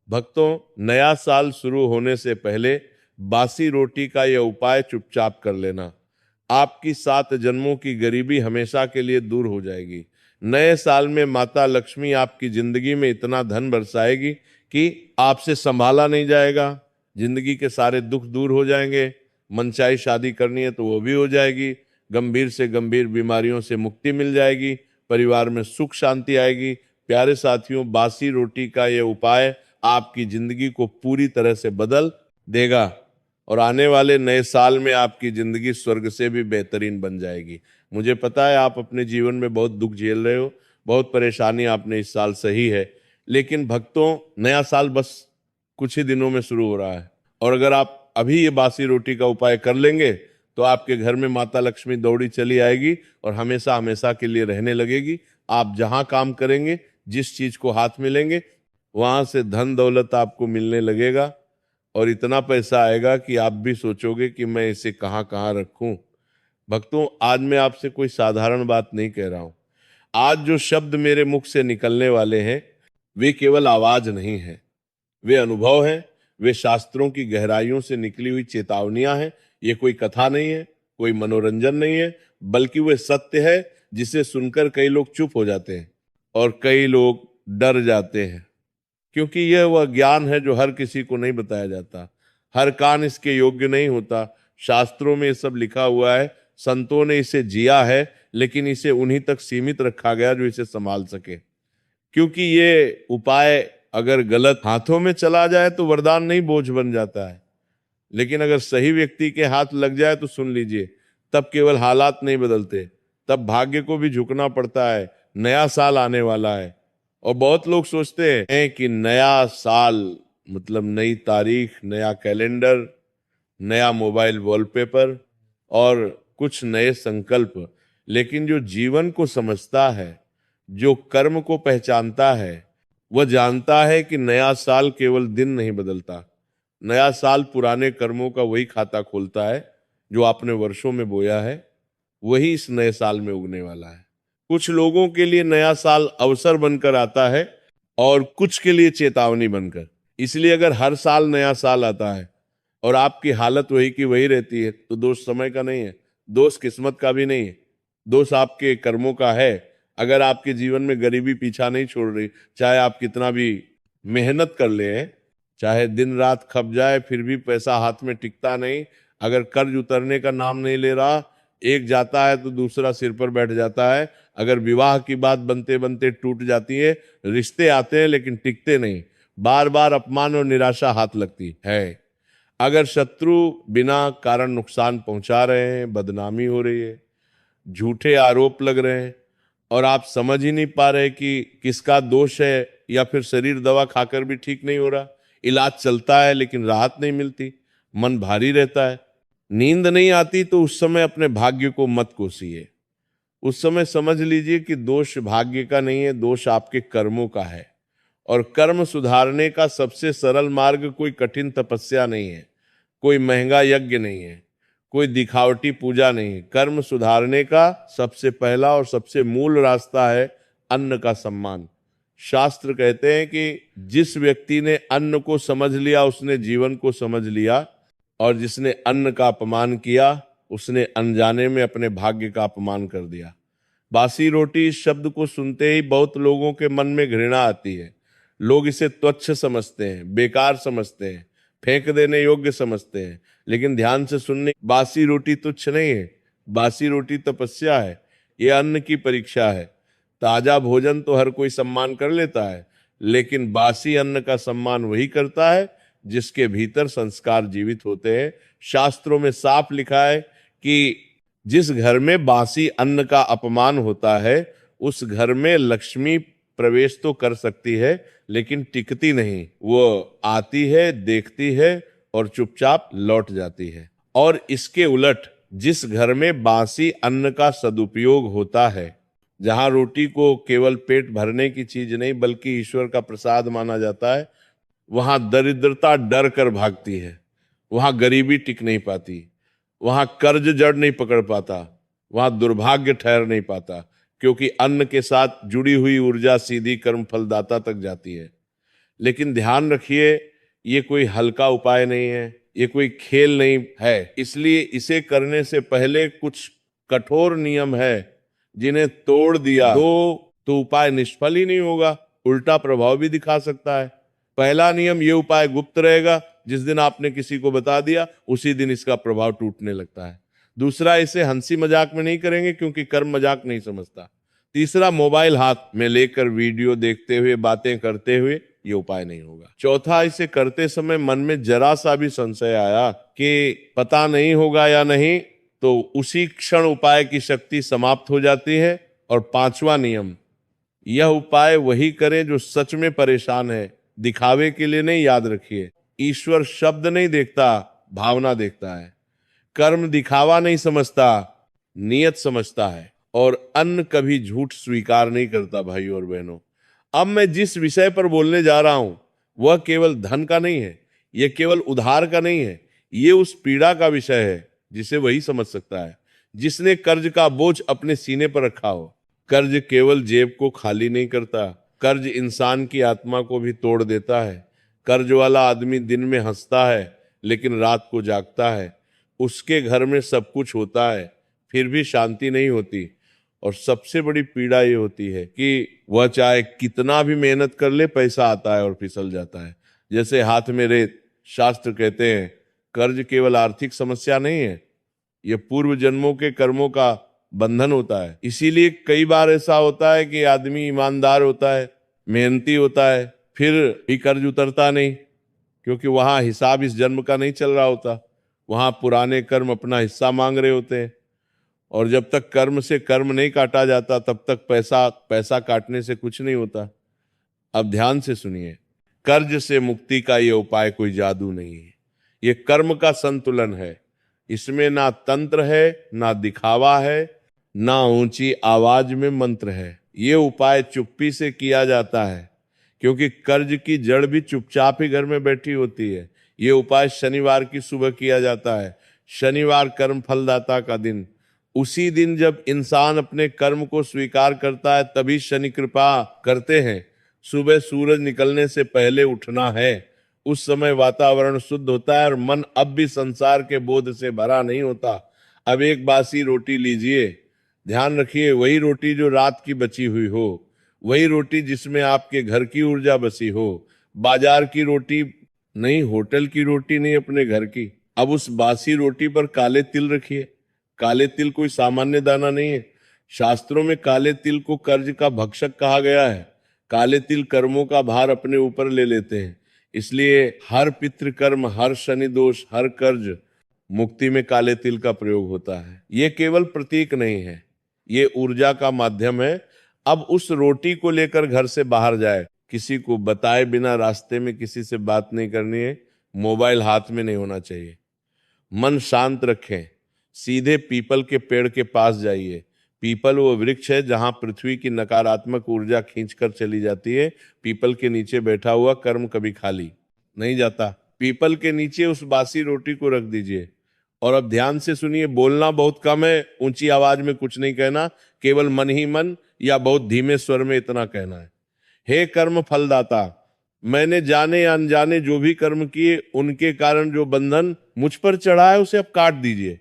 भक्तों, नया साल शुरू होने से पहले बासी रोटी का यह उपाय चुपचाप कर लेना। आपकी 7 जन्मों की गरीबी हमेशा के लिए दूर हो जाएगी। नए साल में माता लक्ष्मी आपकी जिंदगी में इतना धन बरसाएगी कि आपसे संभाला नहीं जाएगा। जिंदगी के सारे दुख दूर हो जाएंगे। मनचाही शादी करनी है तो वो भी हो जाएगी। गंभीर से गंभीर बीमारियों से मुक्ति मिल जाएगी। परिवार में सुख शांति आएगी। प्यारे साथियों, बासी रोटी का यह उपाय आपकी जिंदगी को पूरी तरह से बदल देगा और आने वाले नए साल में आपकी जिंदगी स्वर्ग से भी बेहतरीन बन जाएगी। मुझे पता है आप अपने जीवन में बहुत दुख झेल रहे हो, बहुत परेशानी आपने इस साल सही है, लेकिन भक्तों, नया साल बस कुछ ही दिनों में शुरू हो रहा है और अगर आप अभी ये बासी रोटी का उपाय कर लेंगे तो आपके घर में माता लक्ष्मी दौड़ी चली आएगी और हमेशा हमेशा के लिए रहने लगेगी। आप जहां काम करेंगे, जिस चीज को हाथ में लेंगे, वहां से धन दौलत आपको मिलने लगेगा और इतना पैसा आएगा कि आप भी सोचोगे कि मैं इसे कहां कहां रखूं। भक्तों, आज मैं आपसे कोई साधारण बात नहीं कह रहा हूं। आज जो शब्द मेरे मुख से निकलने वाले हैं वे केवल आवाज नहीं है, वे अनुभव हैं, वे शास्त्रों की गहराइयों से निकली हुई चेतावनियां हैं। ये कोई कथा नहीं है, कोई मनोरंजन नहीं है, बल्कि वे सत्य है जिसे सुनकर कई लोग चुप हो जाते हैं और कई लोग डर जाते हैं, क्योंकि यह वह ज्ञान है जो हर किसी को नहीं बताया जाता। हर कान इसके योग्य नहीं होता। शास्त्रों में ये सब लिखा हुआ है, संतों ने इसे जिया है, लेकिन इसे उन्हीं तक सीमित रखा गया जो इसे संभाल सके। क्योंकि ये उपाय अगर गलत हाथों में चला जाए तो वरदान नहीं, बोझ बन जाता है, लेकिन अगर सही व्यक्ति के हाथ लग जाए तो सुन लीजिए, तब केवल हालात नहीं बदलते, तब भाग्य को भी झुकना पड़ता है। नया साल आने वाला है और बहुत लोग सोचते हैं कि नया साल मतलब नई तारीख, नया कैलेंडर, नया मोबाइल वॉलपेपर और कुछ नए संकल्प। लेकिन जो जीवन को समझता है, जो कर्म को पहचानता है, वह जानता है कि नया साल केवल दिन नहीं बदलता। नया साल पुराने कर्मों का वही खाता खोलता है जो आपने वर्षों में बोया है, वही इस नए साल में उगने वाला है। कुछ लोगों के लिए नया साल अवसर बनकर आता है और कुछ के लिए चेतावनी बनकर। इसलिए अगर हर साल नया साल आता है और आपकी हालत वही की वही रहती है तो दोष समय का नहीं है, दोष किस्मत का भी नहीं है, दोष आपके कर्मों का है। अगर आपके जीवन में गरीबी पीछा नहीं छोड़ रही, चाहे आप कितना भी मेहनत कर ले, चाहे दिन रात खप जाए, फिर भी पैसा हाथ में टिकता नहीं, अगर कर्ज उतरने का नाम नहीं ले रहा, एक जाता है तो दूसरा सिर पर बैठ जाता है, अगर विवाह की बात बनते बनते टूट जाती है, रिश्ते आते हैं लेकिन टिकते नहीं, बार बार अपमान और निराशा हाथ लगती है, अगर शत्रु बिना कारण नुकसान पहुंचा रहे हैं, बदनामी हो रही है, झूठे आरोप लग रहे हैं और आप समझ ही नहीं पा रहे कि किसका दोष है, या फिर शरीर दवा खाकर भी ठीक नहीं हो रहा, इलाज चलता है लेकिन राहत नहीं मिलती, मन भारी रहता है, नींद नहीं आती, तो उस समय अपने भाग्य को मत कोसिए। उस समय समझ लीजिए कि दोष भाग्य का नहीं है, दोष आपके कर्मों का है। और कर्म सुधारने का सबसे सरल मार्ग कोई कठिन तपस्या नहीं है, कोई महंगा यज्ञ नहीं है, कोई दिखावटी पूजा नहीं है। कर्म सुधारने का सबसे पहला और सबसे मूल रास्ता है अन्न का सम्मान। शास्त्र कहते हैं कि जिस व्यक्ति ने अन्न को समझ लिया उसने जीवन को समझ लिया, और जिसने अन्न का अपमान किया उसने अनजाने में अपने भाग्य का अपमान कर दिया। बासी रोटी इस शब्द को सुनते ही बहुत लोगों के मन में घृणा आती है। लोग इसे तुच्छ समझते हैं, बेकार समझते हैं, फेंक देने योग्य समझते हैं। लेकिन ध्यान से सुनने, बासी रोटी तुच्छ नहीं है, बासी रोटी तपस्या है, यह अन्न की परीक्षा है। ताजा भोजन तो हर कोई सम्मान कर लेता है, लेकिन बासी अन्न का सम्मान वही करता है जिसके भीतर संस्कार जीवित होते हैं। शास्त्रों में साफ लिखा है कि जिस घर में बासी अन्न का अपमान होता है उस घर में लक्ष्मी प्रवेश तो कर सकती है लेकिन टिकती नहीं। वो आती है, देखती है और चुपचाप लौट जाती है। और इसके उलट जिस घर में बासी अन्न का सदुपयोग होता है, जहां रोटी को केवल पेट भरने की चीज नहीं बल्कि ईश्वर का प्रसाद माना जाता है, वहां दरिद्रता डर कर भागती है, वहां गरीबी टिक नहीं पाती, वहां कर्ज जड़ नहीं पकड़ पाता, वहां दुर्भाग्य ठहर नहीं पाता, क्योंकि अन्न के साथ जुड़ी हुई ऊर्जा सीधी कर्म फलदाता तक जाती है। लेकिन ध्यान रखिए, ये कोई हल्का उपाय नहीं है, ये कोई खेल नहीं है। इसलिए इसे करने से पहले कुछ कठोर नियम है, जिन्हें तोड़ दिया तो उपाय निष्फल ही नहीं होगा, उल्टा प्रभाव भी दिखा सकता है। पहला नियम, ये उपाय गुप्त रहेगा। जिस दिन आपने किसी को बता दिया, उसी दिन इसका प्रभाव टूटने लगता है। दूसरा, इसे हंसी मजाक में नहीं करेंगे, क्योंकि कर्म मजाक नहीं समझता। तीसरा, मोबाइल हाथ में लेकर वीडियो देखते हुए, बातें करते हुए ये उपाय नहीं होगा। चौथा, इसे करते समय मन में जरा सा भी संशय आया कि पता नहीं होगा या नहीं, तो उसी क्षण उपाय की शक्ति समाप्त हो जाती है। और पांचवा नियम, यह उपाय वही करे जो सच में परेशान है, दिखावे के लिए नहीं। याद रखिए, ईश्वर शब्द नहीं देखता, भावना देखता है। कर्म दिखावा नहीं समझता, नियत समझता है। और अन्न कभी झूठ स्वीकार नहीं करता। भाइयों और बहनों, अब मैं जिस विषय पर बोलने जा रहा हूं, वह केवल धन का नहीं है, यह केवल उधार का नहीं है। ये उस पीड़ा का विषय है जिसे वही समझ सकता है जिसने कर्ज का बोझ अपने सीने पर रखा हो। कर्ज केवल जेब को खाली नहीं करता, कर्ज इंसान की आत्मा को भी तोड़ देता है। कर्ज वाला आदमी दिन में हंसता है, लेकिन रात को जागता है। उसके घर में सब कुछ होता है, फिर भी शांति नहीं होती। और सबसे बड़ी पीड़ा ये होती है कि वह चाहे कितना भी मेहनत कर ले, पैसा आता है और फिसल जाता है जैसे हाथ में रेत। शास्त्र कहते हैं, कर्ज केवल आर्थिक समस्या नहीं है, यह पूर्व जन्मों के कर्मों का बंधन होता है। इसीलिए कई बार ऐसा होता है कि आदमी ईमानदार होता है, मेहनती होता है, फिर भी कर्ज उतरता नहीं, क्योंकि वहां हिसाब इस जन्म का नहीं चल रहा होता। वहां पुराने कर्म अपना हिस्सा मांग रहे होते हैं। और जब तक कर्म से कर्म नहीं काटा जाता, तब तक पैसा काटने से कुछ नहीं होता। अब ध्यान से सुनिए, कर्ज से मुक्ति का यह उपाय कोई जादू नहीं है, यह कर्म का संतुलन है। इसमें ना तंत्र है, ना दिखावा है, ना ऊंची आवाज में मंत्र है। ये उपाय चुप्पी से किया जाता है, क्योंकि कर्ज की जड़ भी चुपचाप ही घर में बैठी होती है। ये उपाय शनिवार की सुबह किया जाता है। शनिवार कर्म फलदाता का दिन। उसी दिन जब इंसान अपने कर्म को स्वीकार करता है, तभी शनि कृपा करते हैं। सुबह सूरज निकलने से पहले उठना है। उस समय वातावरण शुद्ध होता है और मन अब भी संसार के बोध से भरा नहीं होता। अब एक बासी रोटी लीजिए, ध्यान रखिए, वही रोटी जो रात की बची हुई हो, वही रोटी जिसमें आपके घर की ऊर्जा बसी हो। बाजार की रोटी नहीं, होटल की रोटी नहीं, अपने घर की। अब उस बासी रोटी पर काले तिल रखिए। काले तिल कोई सामान्य दाना नहीं है। शास्त्रों में काले तिल को कर्ज का भक्षक कहा गया है। काले तिल कर्मों का भार अपने ऊपर ले लेते हैं। इसलिए हर पितृ कर्म, हर शनि दोष, हर कर्ज मुक्ति में काले तिल का प्रयोग होता है। ये केवल प्रतीक नहीं है, ये ऊर्जा का माध्यम है। अब उस रोटी को लेकर घर से बाहर जाए, किसी को बताए बिना रास्ते में किसी से बात नहीं करनी है, मोबाइल हाथ में नहीं होना चाहिए। मन शांत रखें, सीधे पीपल के पेड़ के पास जाइए। पीपल वो वृक्ष है जहां पृथ्वी की नकारात्मक ऊर्जा खींचकर चली जाती है। पीपल के नीचे बैठा हुआ कर्म कभी खाली नहीं जाता। पीपल के नीचे उस बासी रोटी को रख दीजिए। और अब ध्यान से सुनिए, बोलना बहुत कम है, ऊंची आवाज में कुछ नहीं कहना, केवल मन ही मन या बहुत धीमे स्वर में इतना कहना है, हे कर्म फलदाता, मैंने जाने या अनजाने जो भी कर्म किए, उनके कारण जो बंधन मुझ पर चढ़ा है, उसे अब काट दीजिए।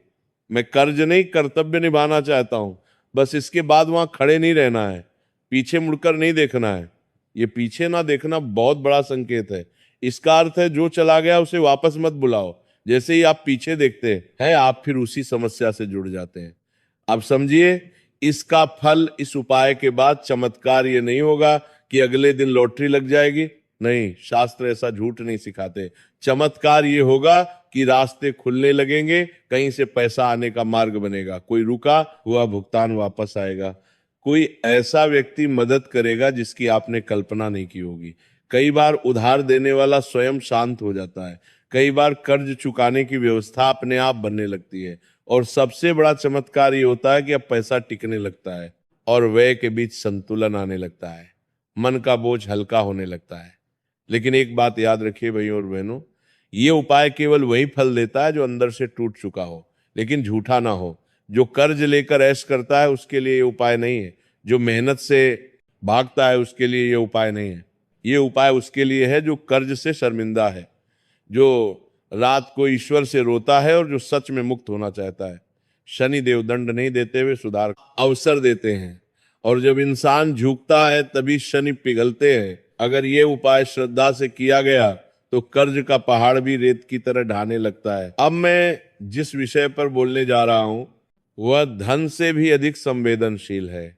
मैं कर्ज नहीं, कर्तव्य निभाना चाहता हूं। बस इसके बाद वहां खड़े नहीं रहना है, पीछे मुड़कर नहीं देखना है। ये पीछे ना देखना बहुत बड़ा संकेत है। इसका अर्थ है, जो चला गया उसे वापस मत बुलाओ। जैसे ही आप पीछे देखते हैं, आप फिर उसी समस्या से जुड़ जाते हैं। अब समझिए, इसका फल, इस उपाय के बाद चमत्कार ये नहीं होगा कि अगले दिन लॉटरी लग जाएगी। नहीं, शास्त्र ऐसा झूठ नहीं सिखाते। चमत्कार ये होगा कि रास्ते खुलने लगेंगे, कहीं से पैसा आने का मार्ग बनेगा, कोई रुका हुआ भुगतान वापस आएगा, कोई ऐसा व्यक्ति मदद करेगा जिसकी आपने कल्पना नहीं की होगी। कई बार उधार देने वाला स्वयं शांत हो जाता है। कई बार कर्ज चुकाने की व्यवस्था अपने आप बनने लगती है। और सबसे बड़ा चमत्कार ये होता है कि अब पैसा टिकने लगता है और व्यय के बीच संतुलन आने लगता है। मन का बोझ हल्का होने लगता है। लेकिन एक बात याद रखिए भाइयों और बहनों, ये उपाय केवल वही फल देता है जो अंदर से टूट चुका हो, लेकिन झूठा ना हो। जो कर्ज लेकर ऐश करता है, उसके लिए ये उपाय नहीं है। जो मेहनत से भागता है, उसके लिए ये उपाय नहीं है। ये उपाय उसके लिए है जो कर्ज से शर्मिंदा है, जो रात को ईश्वर से रोता है और जो सच में मुक्त होना चाहता है। शनि देव दंड नहीं देते हुए सुधार अवसर देते हैं, और जब इंसान झुकता है तभी शनि पिघलते हैं। अगर ये उपाय श्रद्धा से किया गया तो कर्ज का पहाड़ भी रेत की तरह ढाने लगता है। अब मैं जिस विषय पर बोलने जा रहा हूं वह धन से भी अधिक संवेदनशील है,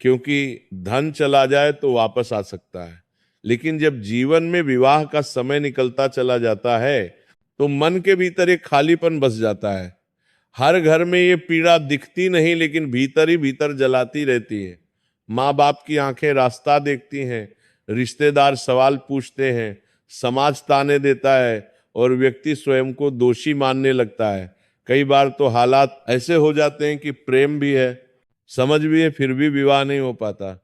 क्योंकि धन चला जाए तो वापस आ सकता है, लेकिन जब जीवन में विवाह का समय निकलता चला जाता है तो मन के भीतर एक खालीपन बस जाता है। हर घर में ये पीड़ा दिखती नहीं, लेकिन भीतर ही भीतर जलाती रहती है। माँ बाप की आंखें रास्ता देखती हैं, रिश्तेदार सवाल पूछते हैं, समाज ताने देता है और व्यक्ति स्वयं को दोषी मानने लगता है। कई बार तो हालात ऐसे हो जाते हैं कि प्रेम भी है, समझ भी है, फिर भी विवाह नहीं हो पाता।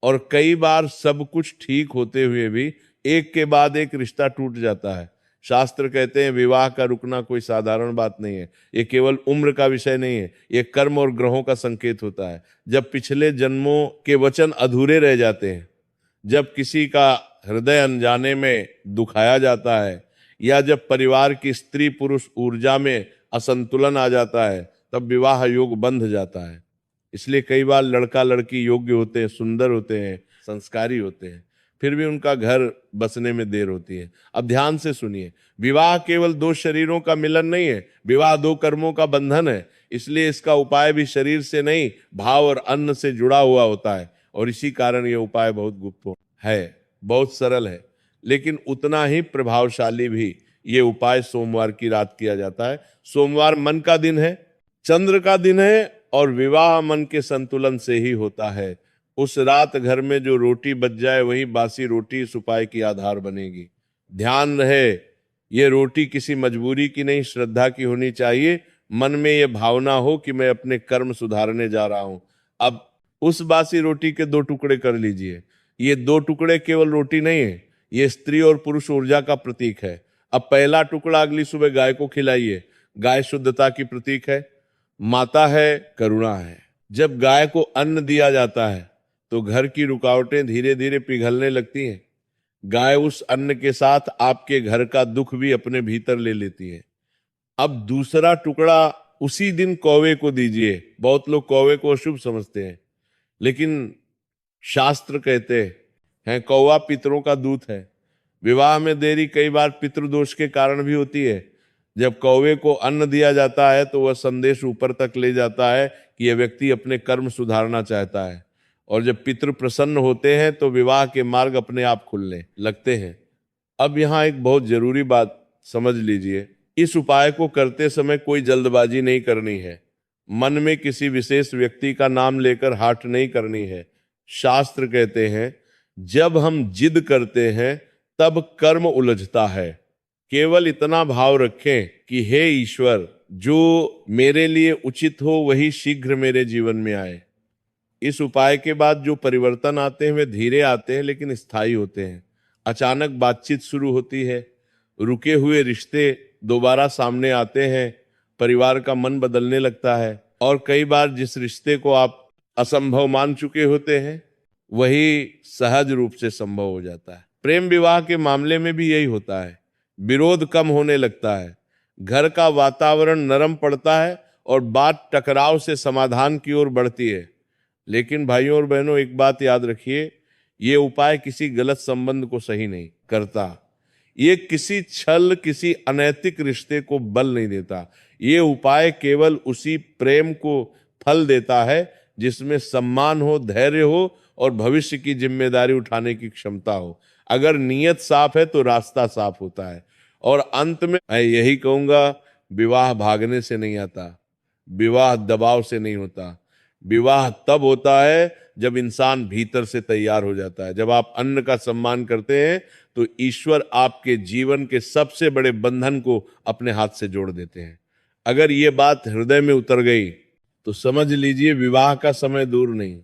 और कई बार सब कुछ ठीक होते हुए भी एक के बाद एक रिश्ता टूट जाता है। शास्त्र कहते हैं विवाह का रुकना कोई साधारण बात नहीं है, ये केवल उम्र का विषय नहीं है, ये कर्म और ग्रहों का संकेत होता है। जब पिछले जन्मों के वचन अधूरे रह जाते हैं, जब किसी का हृदय अनजाने में दुखाया जाता है, या जब परिवार की स्त्री पुरुष ऊर्जा में असंतुलन आ जाता है, तब विवाह योग बंध जाता है। इसलिए कई बार लड़का लड़की योग्य होते हैं, सुंदर होते हैं, संस्कारी होते हैं, फिर भी उनका घर बसने में देर होती है। अब ध्यान से सुनिए, विवाह केवल दो शरीरों का मिलन नहीं है, विवाह दो कर्मों का बंधन है। इसलिए इसका उपाय भी शरीर से नहीं, भाव और अन्न से जुड़ा हुआ होता है। और इसी कारण यह उपाय बहुत गुप्त है, बहुत सरल है, लेकिन उतना ही प्रभावशाली भी। ये उपाय सोमवार की रात किया जाता है। सोमवार मन का दिन है, चंद्र का दिन है, और विवाह मन के संतुलन से ही होता है। उस रात घर में जो रोटी बच जाए वही बासी रोटी इस उपाय की आधार बनेगी। ध्यान रहे, ये रोटी किसी मजबूरी की नहीं, श्रद्धा की होनी चाहिए। मन में ये भावना हो कि मैं अपने कर्म सुधारने जा रहा हूं। अब उस बासी रोटी के 2 टुकड़े कर लीजिए। ये 2 टुकड़े केवल रोटी नहीं है, ये स्त्री और पुरुष ऊर्जा का प्रतीक है। अब पहला टुकड़ा अगली सुबह गाय को खिलाइए। गाय शुद्धता की प्रतीक है, माता है, करुणा है। जब गाय को अन्न दिया जाता है तो घर की रुकावटें धीरे धीरे पिघलने लगती हैं। गाय उस अन्न के साथ आपके घर का दुख भी अपने भीतर ले लेती है। अब दूसरा टुकड़ा उसी दिन कौवे को दीजिए। बहुत लोग कौवे को अशुभ समझते हैं, लेकिन शास्त्र कहते हैं कौवा पितरों का दूत है। विवाह में देरी कई बार पितृदोष के कारण भी होती है। जब कौवे को अन्न दिया जाता है तो वह संदेश ऊपर तक ले जाता है कि यह व्यक्ति अपने कर्म सुधारना चाहता है, और जब पितृ प्रसन्न होते हैं तो विवाह के मार्ग अपने आप खुलने लगते हैं। अब यहाँ एक बहुत जरूरी बात समझ लीजिए, इस उपाय को करते समय कोई जल्दबाजी नहीं करनी है। मन में किसी विशेष व्यक्ति का नाम लेकर हाट नहीं करनी है। शास्त्र कहते हैं जब हम जिद करते हैं तब कर्म उलझता है। केवल इतना भाव रखें कि हे ईश्वर, जो मेरे लिए उचित हो वही शीघ्र मेरे जीवन में आए। इस उपाय के बाद जो परिवर्तन आते हैं वे धीरे आते हैं लेकिन स्थायी होते हैं। अचानक बातचीत शुरू होती है, रुके हुए रिश्ते दोबारा सामने आते हैं, परिवार का मन बदलने लगता है, और कई बार जिस रिश्ते को आप असंभव मान चुके होते हैं वही सहज रूप से संभव हो जाता है। प्रेम विवाह के मामले में भी यही होता है। विरोध कम होने लगता है, घर का वातावरण नरम पड़ता है और बात टकराव से समाधान की ओर बढ़ती है। लेकिन भाइयों और बहनों, एक बात याद रखिए, ये उपाय किसी गलत संबंध को सही नहीं करता। ये किसी छल, किसी अनैतिक रिश्ते को बल नहीं देता। ये उपाय केवल उसी प्रेम को फल देता है जिसमें सम्मान हो, धैर्य हो और भविष्य की जिम्मेदारी उठाने की क्षमता हो। अगर नीयत साफ है तो रास्ता साफ होता है। और अंत में मैं यही कहूंगा, विवाह भागने से नहीं आता, विवाह दबाव से नहीं होता। विवाह तब होता है जब इंसान भीतर से तैयार हो जाता है। जब आप अन्न का सम्मान करते हैं तो ईश्वर आपके जीवन के सबसे बड़े बंधन को अपने हाथ से जोड़ देते हैं। अगर ये बात हृदय में उतर गई तो समझ लीजिए विवाह का समय दूर नहीं।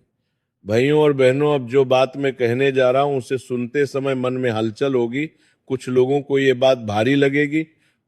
भाइयों और बहनों, अब जो बात मैं कहने जा रहा हूं उसे सुनते समय मन में हलचल होगी। कुछ लोगों को ये बात भारी लगेगी,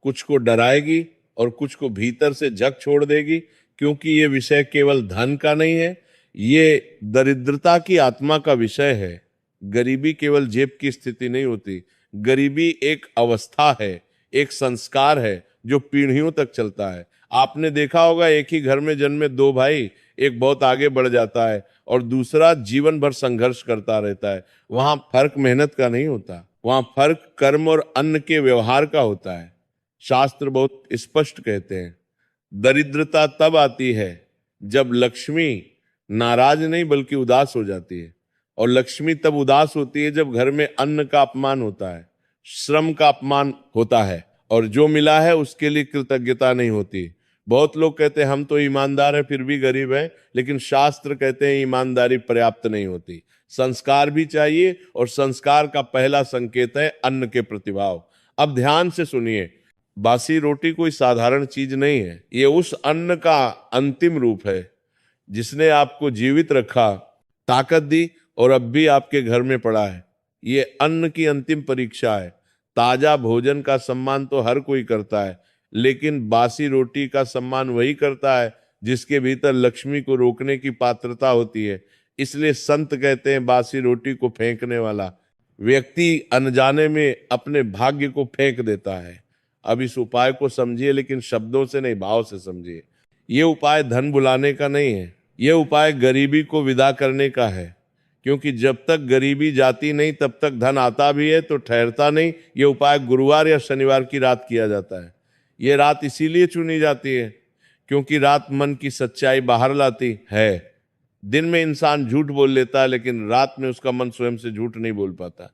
कुछ को डराएगी और कुछ को भीतर से झक छोड़ देगी, क्योंकि ये विषय केवल धन का नहीं है, ये दरिद्रता की आत्मा का विषय है। गरीबी केवल जेब की स्थिति नहीं होती, गरीबी एक अवस्था है, एक संस्कार है जो पीढ़ियों तक चलता है। आपने देखा होगा एक ही घर में जन्मे दो भाई, एक बहुत आगे बढ़ जाता है और दूसरा जीवन भर संघर्ष करता रहता है। वहां फर्क मेहनत का नहीं होता, वहां फर्क कर्म और अन्न के व्यवहार का होता है। शास्त्र बहुत स्पष्ट कहते हैं, दरिद्रता तब आती है जब लक्ष्मी नाराज नहीं बल्कि उदास हो जाती है, और लक्ष्मी तब उदास होती है जब घर में अन्न का अपमान होता है, श्रम का अपमान होता है और जो मिला है उसके लिए कृतज्ञता नहीं होती। बहुत लोग कहते हैं हम तो ईमानदार हैं फिर भी गरीब हैं, लेकिन शास्त्र कहते हैं ईमानदारी पर्याप्त नहीं होती, संस्कार भी चाहिए, और संस्कार का पहला संकेत है अन्न के प्रतिभाव। अब ध्यान से सुनिए, बासी रोटी कोई साधारण चीज नहीं है, ये उस अन्न का अंतिम रूप है जिसने आपको जीवित रखा, ताकत दी और अब भी आपके घर में पड़ा है। ये अन्न की अंतिम परीक्षा है। ताजा भोजन का सम्मान तो हर कोई करता है, लेकिन बासी रोटी का सम्मान वही करता है जिसके भीतर लक्ष्मी को रोकने की पात्रता होती है। इसलिए संत कहते हैं बासी रोटी को फेंकने वाला व्यक्ति अनजाने में अपने भाग्य को फेंक देता है। अब इस उपाय को समझिए, लेकिन शब्दों से नहीं, भाव से समझिए। ये उपाय धन बुलाने का नहीं है, ये उपाय गरीबी को विदा करने का है, क्योंकि जब तक गरीबी जाती नहीं तब तक धन आता भी है तो ठहरता नहीं। ये उपाय गुरुवार या शनिवार की रात किया जाता है। ये रात इसीलिए चुनी जाती है क्योंकि रात मन की सच्चाई बाहर लाती है। दिन में इंसान झूठ बोल लेता है, लेकिन रात में उसका मन स्वयं से झूठ नहीं बोल पाता।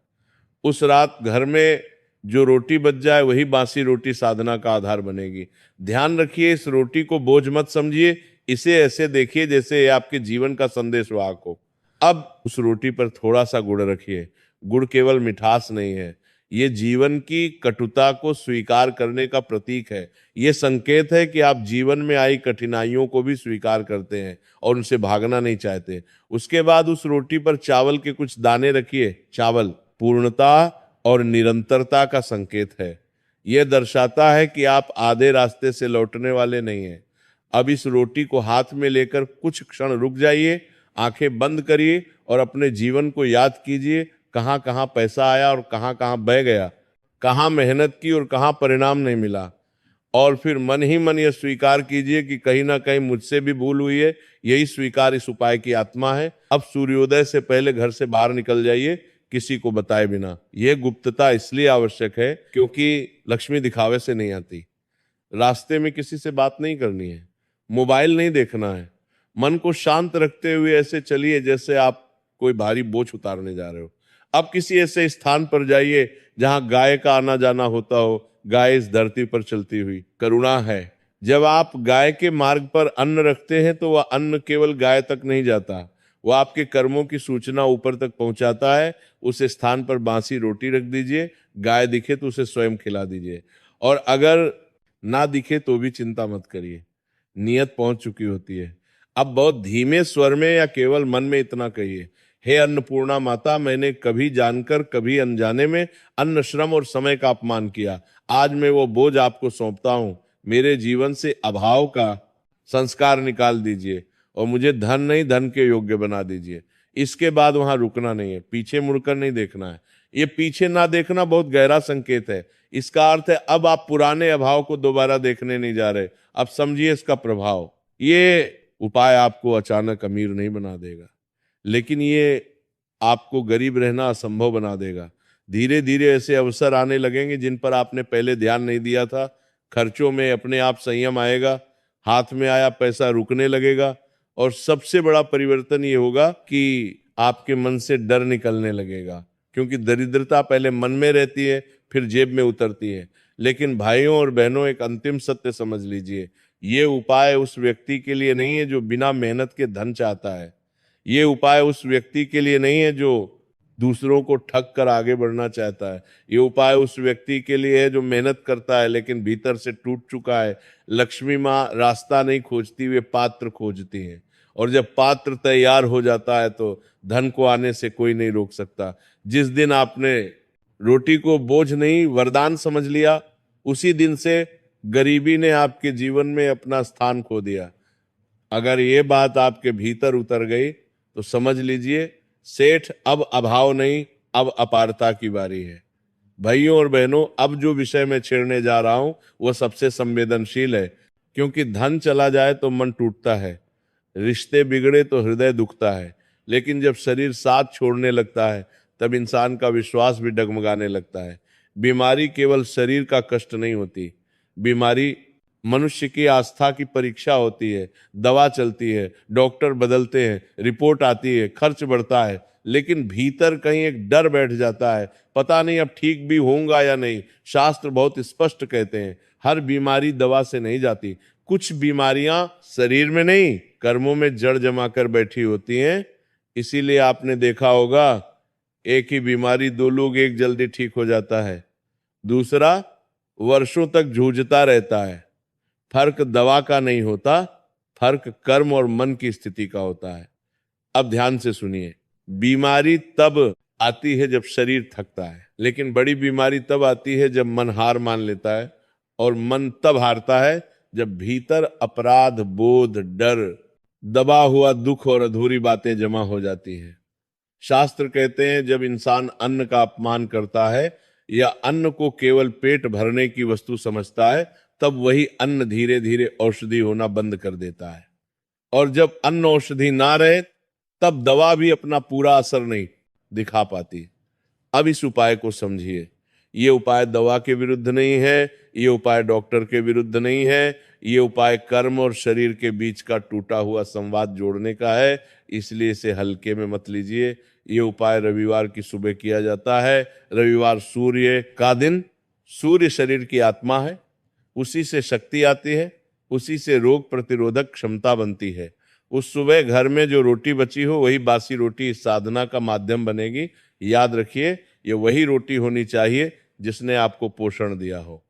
उस रात घर में जो रोटी बच जाए वही बासी रोटी साधना का आधार बनेगी। ध्यान रखिए, इस रोटी को बोझ मत समझिए, इसे ऐसे देखिए जैसे ये आपके जीवन का संदेशवाहक हो। अब उस रोटी पर थोड़ा सा गुड़ रखिए। गुड़ केवल मिठास नहीं है, ये जीवन की कटुता को स्वीकार करने का प्रतीक है। ये संकेत है कि आप जीवन में आई कठिनाइयों को भी स्वीकार करते हैं और उनसे भागना नहीं चाहते। उसके बाद उस रोटी पर चावल के कुछ दाने रखिए। चावल पूर्णता और निरंतरता का संकेत है। यह दर्शाता है कि आप आधे रास्ते से लौटने वाले नहीं हैं। अब इस रोटी को हाथ में लेकर कुछ क्षण रुक जाइए, आंखें बंद करिए और अपने जीवन को याद कीजिए। कहाँ कहाँ पैसा आया और कहाँ कहाँ बह गया, कहाँ मेहनत की और कहाँ परिणाम नहीं मिला। और फिर मन ही मन यह स्वीकार कीजिए कि कहीं ना कहीं मुझसे भी भूल हुई है। यही स्वीकार इस उपाय की आत्मा है। अब सूर्योदय से पहले घर से बाहर निकल जाइए, किसी को बताए बिना। यह गुप्तता इसलिए आवश्यक है क्योंकि लक्ष्मी दिखावे से नहीं आती। रास्ते में किसी से बात नहीं करनी है, मोबाइल नहीं देखना है। मन को शांत रखते हुए ऐसे चलिए जैसे आप कोई भारी बोझ उतारने जा रहे हो। अब किसी ऐसे स्थान पर जाइए जहां गाय का आना जाना होता हो। गाय इस धरती पर चलती हुई करुणा है। जब आप गाय के मार्ग पर अन्न रखते हैं तो वह अन्न केवल गाय तक नहीं जाता, वह आपके कर्मों की सूचना ऊपर तक पहुंचाता है। उस स्थान पर बासी रोटी रख दीजिए। गाय दिखे तो उसे स्वयं खिला दीजिए, और अगर ना दिखे तो भी चिंता मत करिए, नियत पहुंच चुकी होती है। अब बहुत धीमे स्वर में या केवल मन में इतना कहिए, हे अन्नपूर्णा माता, मैंने कभी जानकर कभी अनजाने में अन्न, श्रम और समय का अपमान किया। आज मैं वो बोझ आपको सौंपता हूं। मेरे जीवन से अभाव का संस्कार निकाल दीजिए और मुझे धन नहीं धन के योग्य बना दीजिए। इसके बाद वहां रुकना नहीं है, पीछे मुड़कर नहीं देखना है। ये पीछे ना देखना बहुत गहरा संकेत है। इसका अर्थ है अब आप पुराने अभाव को दोबारा देखने नहीं जा रहे। अब समझिए इसका प्रभाव। ये उपाय आपको अचानक अमीर नहीं बना देगा, लेकिन ये आपको गरीब रहना असंभव बना देगा। धीरे धीरे ऐसे अवसर आने लगेंगे जिन पर आपने पहले ध्यान नहीं दिया था। खर्चों में अपने आप संयम आएगा, हाथ में आया पैसा रुकने लगेगा, और सबसे बड़ा परिवर्तन ये होगा कि आपके मन से डर निकलने लगेगा, क्योंकि दरिद्रता पहले मन में रहती है फिर जेब में उतरती है। लेकिन भाइयों और बहनों, एक अंतिम सत्य समझ लीजिए, ये उपाय उस व्यक्ति के लिए नहीं है जो बिना मेहनत के धन चाहता है। ये उपाय उस व्यक्ति के लिए नहीं है जो दूसरों को ठग कर आगे बढ़ना चाहता है। ये उपाय उस व्यक्ति के लिए है जो मेहनत करता है लेकिन भीतर से टूट चुका है। लक्ष्मी माँ रास्ता नहीं खोजती, वे पात्र खोजती हैं, और जब पात्र तैयार हो जाता है तो धन को आने से कोई नहीं रोक सकता। जिस दिन आपने रोटी को बोझ नहीं वरदान समझ लिया, उसी दिन से गरीबी ने आपके जीवन में अपना स्थान खो दिया। अगर ये बात आपके भीतर उतर गई तो समझ लीजिए सेठ अब अभाव नहीं, अब अपारता की बारी है। भाइयों और बहनों, अब जो विषय मैं छेड़ने जा रहा हूं वह सबसे संवेदनशील है, क्योंकि धन चला जाए तो मन टूटता है, रिश्ते बिगड़े तो हृदय दुखता है, लेकिन जब शरीर साथ छोड़ने लगता है तब इंसान का विश्वास भी डगमगाने लगता है। बीमारी केवल शरीर का कष्ट नहीं होती, बीमारी मनुष्य की आस्था की परीक्षा होती है। दवा चलती है, डॉक्टर बदलते हैं, रिपोर्ट आती है, खर्च बढ़ता है, लेकिन भीतर कहीं एक डर बैठ जाता है, पता नहीं अब ठीक भी होऊंगा या नहीं। शास्त्र बहुत स्पष्ट कहते हैं, हर बीमारी दवा से नहीं जाती। कुछ बीमारियां शरीर में नहीं, कर्मों में जड़ जमा कर बैठी होती हैं। इसीलिए आपने देखा होगा, एक ही बीमारी दो लोग, एक जल्दी ठीक हो जाता है, दूसरा वर्षों तक जूझता रहता है। फर्क दवा का नहीं होता, फर्क कर्म और मन की स्थिति का होता है। अब ध्यान से सुनिए, बीमारी तब आती है जब शरीर थकता है, लेकिन बड़ी बीमारी तब आती है जब मन हार मान लेता है, और मन तब हारता है जब भीतर अपराध बोध, डर, दबा हुआ दुख और अधूरी बातें जमा हो जाती हैं। शास्त्र कहते हैं, जब इंसान अन्न का अपमान करता है या अन्न को केवल पेट भरने की वस्तु समझता है, तब वही अन्न धीरे धीरे औषधि होना बंद कर देता है। और जब अन्न औषधि ना रहे तब दवा भी अपना पूरा असर नहीं दिखा पाती। अब इस उपाय को समझिए। ये उपाय दवा के विरुद्ध नहीं है, ये उपाय डॉक्टर के विरुद्ध नहीं है, ये उपाय कर्म और शरीर के बीच का टूटा हुआ संवाद जोड़ने का है। इसलिए इसे हल्के में मत लीजिए। ये उपाय रविवार की सुबह किया जाता है। रविवार सूर्य का दिन, सूर्य शरीर की आत्मा है, उसी से शक्ति आती है, उसी से रोग प्रतिरोधक क्षमता बनती है। उस सुबह घर में जो रोटी बची हो वही बासी रोटी इस साधना का माध्यम बनेगी। याद रखिए, ये वही रोटी होनी चाहिए जिसने आपको पोषण दिया हो,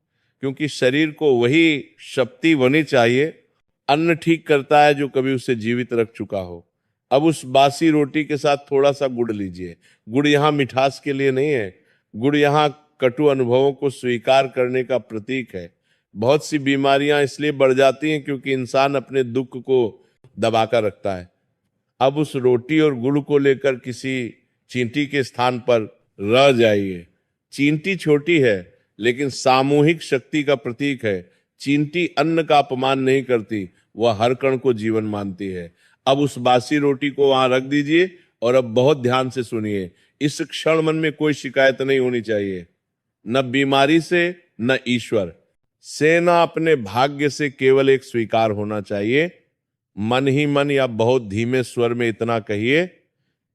क्योंकि शरीर को वही शक्ति होनी चाहिए। अन्न ठीक करता है जो कभी उसे जीवित रख चुका हो। अब उस बासी रोटी के साथ थोड़ा सा गुड़ लीजिए। गुड़ यहाँ मिठास के लिए नहीं है, गुड़ यहाँ कटु अनुभवों को स्वीकार करने का प्रतीक है। बहुत सी बीमारियां इसलिए बढ़ जाती हैं क्योंकि इंसान अपने दुख को दबाकर रखता है। अब उस रोटी और गुड़ को लेकर किसी चींटी के स्थान पर रह जाइए। चींटी छोटी है लेकिन सामूहिक शक्ति का प्रतीक है। चींटी अन्न का अपमान नहीं करती, वह हर कण को जीवन मानती है। अब उस बासी रोटी को वहां रख दीजिए और अब बहुत ध्यान से सुनिए। इस क्षण मन में कोई शिकायत नहीं होनी चाहिए, न बीमारी से न ईश्वर से, न अपने भाग्य से। केवल एक स्वीकार होना चाहिए। मन ही मन या बहुत धीमे स्वर में इतना कहिए,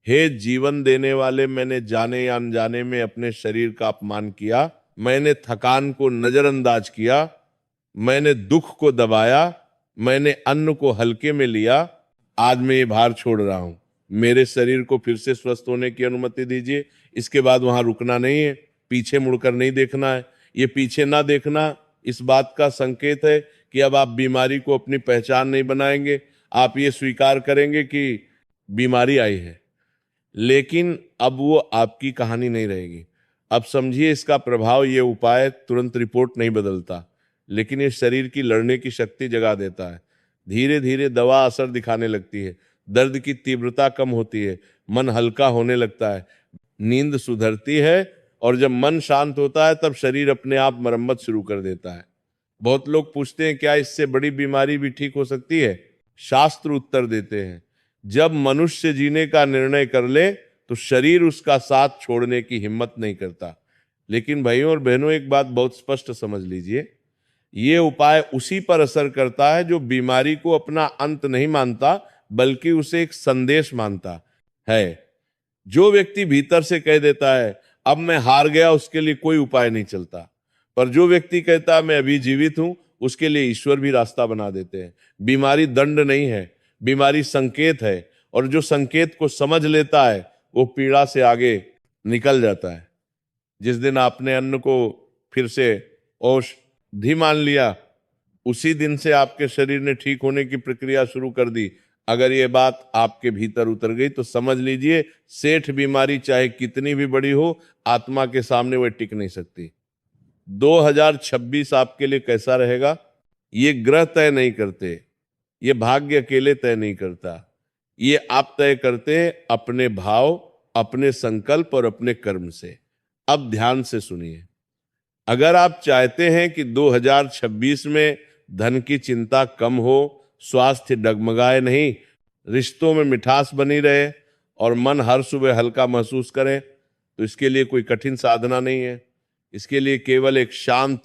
हे जीवन देने वाले, मैंने जाने या अनजाने में अपने शरीर का अपमान किया, मैंने थकान को नजरअंदाज किया, मैंने दुख को दबाया, मैंने अन्न को हल्के में लिया। आज मैं ये भार छोड़ रहा हूं, मेरे शरीर को फिर से स्वस्थ होने की अनुमति दीजिए। इसके बाद वहां रुकना नहीं है, पीछे मुड़कर नहीं देखना है। ये पीछे ना देखना इस बात का संकेत है कि अब आप बीमारी को अपनी पहचान नहीं बनाएंगे। आप ये स्वीकार करेंगे कि बीमारी आई है, लेकिन अब वो आपकी कहानी नहीं रहेगी। अब समझिए इसका प्रभाव। ये उपाय तुरंत रिपोर्ट नहीं बदलता, लेकिन ये शरीर की लड़ने की शक्ति जगा देता है। धीरे धीरे दवा असर दिखाने लगती है, दर्द की तीव्रता कम होती है, मन हल्का होने लगता है, नींद सुधरती है, और जब मन शांत होता है तब शरीर अपने आप मरम्मत शुरू कर देता है। बहुत लोग पूछते हैं, क्या इससे बड़ी बीमारी भी ठीक हो सकती है? शास्त्र उत्तर देते हैं, जब मनुष्य जीने का निर्णय कर ले तो शरीर उसका साथ छोड़ने की हिम्मत नहीं करता। लेकिन भाइयों और बहनों, एक बात बहुत स्पष्ट समझ लीजिए, ये उपाय उसी पर असर करता है जो बीमारी को अपना अंत नहीं मानता, बल्कि उसे एक संदेश मानता है। जो व्यक्ति भीतर से कह देता है अब मैं हार गया, उसके लिए कोई उपाय नहीं चलता। पर जो व्यक्ति कहता है मैं अभी जीवित हूं, उसके लिए ईश्वर भी रास्ता बना देते हैं। बीमारी दंड नहीं है, बीमारी संकेत है, और जो संकेत को समझ लेता है वो पीड़ा से आगे निकल जाता है। जिस दिन आपने अन्न को फिर से औषधि मान लिया, उसी दिन से आपके शरीर ने ठीक होने की प्रक्रिया शुरू कर दी। अगर ये बात आपके भीतर उतर गई तो समझ लीजिए, सेठ बीमारी चाहे कितनी भी बड़ी हो, आत्मा के सामने वह टिक नहीं सकती। 2026 आपके लिए कैसा रहेगा, ये ग्रह तय नहीं करते, ये भाग्य अकेले तय नहीं करता, ये आप तय करते हैं अपने भाव, अपने संकल्प और अपने कर्म से। अब ध्यान से सुनिए, अगर आप चाहते हैं कि 2026 में धन की चिंता कम हो, स्वास्थ्य डगमगाए नहीं, रिश्तों में मिठास बनी रहे और मन हर सुबह हल्का महसूस करें, तो इसके लिए कोई कठिन साधना नहीं है। इसके लिए केवल एक शांत,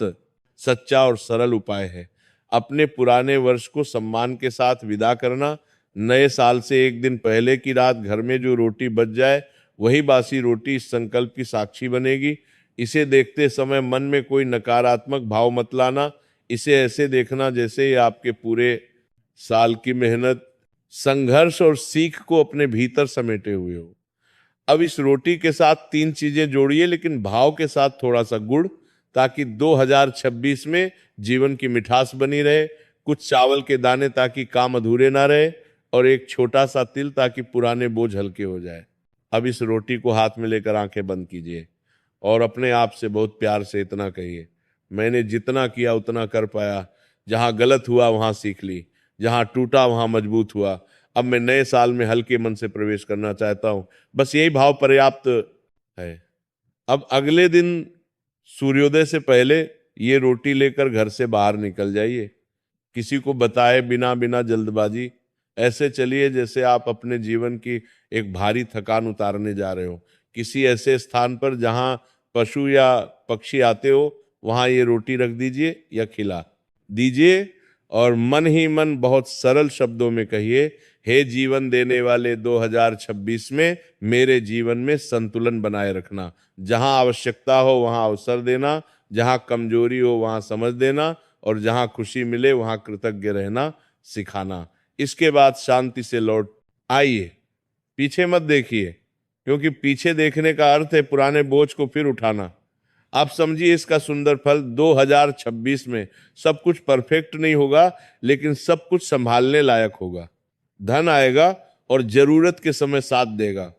सच्चा और सरल उपाय है। अपने पुराने वर्ष को सम्मान के साथ विदा करना। नए साल से एक दिन पहले की रात घर में जो रोटी बच जाए, वही बासी रोटी इस संकल्प की साक्षी बनेगी। इसे देखते समय मन में कोई नकारात्मक भाव मत लाना। इसे ऐसे देखना जैसे ये आपके पूरे साल की मेहनत, संघर्ष और सीख को अपने भीतर समेटे हुए हो। अब इस रोटी के साथ 3 चीजें जोड़िए, लेकिन भाव के साथ थोड़ा सा गुड़, ताकि 2026 में जीवन की मिठास बनी रहे। कुछ चावल के दाने ताकि काम अधूरे ना रहे, और एक छोटा सा तिल ताकि पुराने बोझ हल्के हो जाए। अब इस रोटी को हाथ में लेकर आंखें बंद कीजिए और अपने आप से बहुत प्यार से इतना कहिए, मैंने जितना किया उतना कर पाया। जहां गलत हुआ वहां सीख ली, जहां टूटा वहां मजबूत हुआ। अब मैं नए साल में हल्के मन से प्रवेश करना चाहता हूं। बस यही भाव पर्याप्त है। अब अगले दिन सूर्योदय से पहले ये रोटी लेकर घर से बाहर निकल जाइए। किसी को बताए बिना बिना जल्दबाजी ऐसे चलिए जैसे आप अपने जीवन की एक भारी थकान उतारने जा रहे हो। किसी ऐसे स्थान पर जहां पशु या पक्षी आते हो, वहां ये रोटी रख दीजिए या खिला दीजिए, और मन ही मन बहुत सरल शब्दों में कहिए, हे जीवन देने वाले 2026 में मेरे जीवन में संतुलन बनाए रखना। जहां आवश्यकता हो वहां अवसर देना, जहां कमजोरी हो वहां समझ देना, और जहां खुशी मिले वहां कृतज्ञ रहना सिखाना। इसके बाद शांति से लौट आइए, पीछे मत देखिए, क्योंकि पीछे देखने का अर्थ है पुराने बोझ को फिर उठाना। आप समझिए इसका सुंदर फल 2026 में सब कुछ परफेक्ट नहीं होगा, लेकिन सब कुछ संभालने लायक होगा। धन आएगा और जरूरत के समय साथ देगा,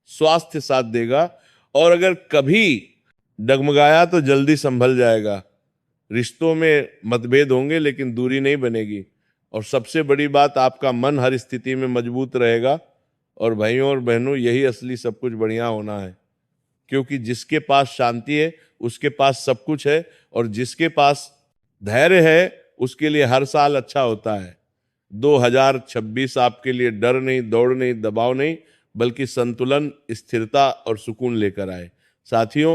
स्वास्थ्य साथ देगा, और अगर कभी डगमगाया तो जल्दी संभल जाएगा। रिश्तों में मतभेद होंगे लेकिन दूरी नहीं बनेगी, और सबसे बड़ी बात, आपका मन हर स्थिति में मजबूत रहेगा। और भाइयों और बहनों, यही असली सब कुछ बढ़िया होना है, क्योंकि जिसके पास शांति है उसके पास सब कुछ है, और जिसके पास धैर्य है उसके लिए हर साल अच्छा होता है। 2026 आपके लिए डर नहीं, दौड़ नहीं, दबाव नहीं, बल्कि संतुलन, स्थिरता और सुकून लेकर आए। साथियों,